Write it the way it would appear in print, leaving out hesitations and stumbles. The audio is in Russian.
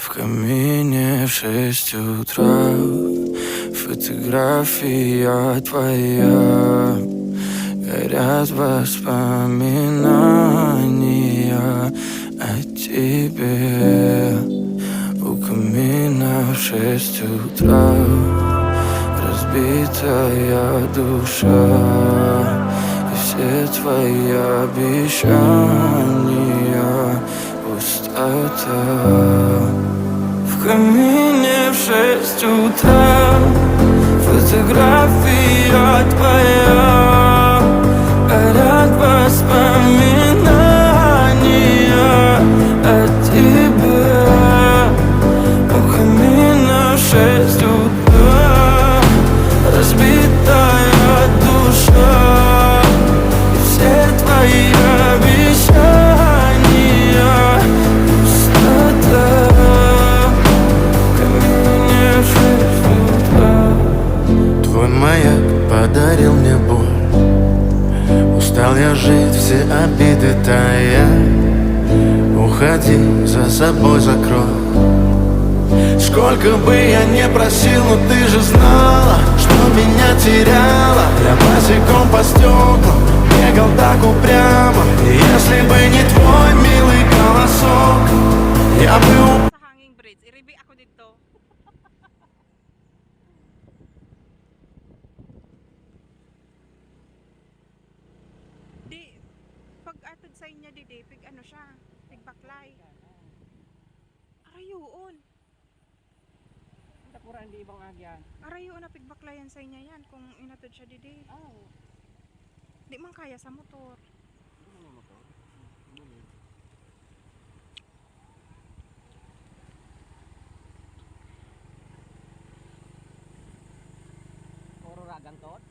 В камине в 6 утра фотография твоя. Горят воспоминания о тебе. У камина в 6 утра разбитая душа. И все твои обещания пустота. В камине в 6 утра фотография твоя. Горят воспоминания о тебе. У камина в 6 утра разбитая душа. И все твои обещания пустота. Твой маяк подарил мне боль. Устал я жить, все обиды тая. Уходи, за собой закрой. Сколько бы я не просил, но ты же знала, что меня теряла. Я босиком по стеклам бегал так упрямо. И если бы не твой милый голосок, я бы Sa hanging bridge, i-review ako dito. Di, pag atod sa inya di, pig ano siya, pig baklay. Arayuon. Tapuran di ibang agyan. Arayuon na pig baklayan sa inya yan kung inatod siya di. Oh, Di man kaya sa motor. puro ragang tot.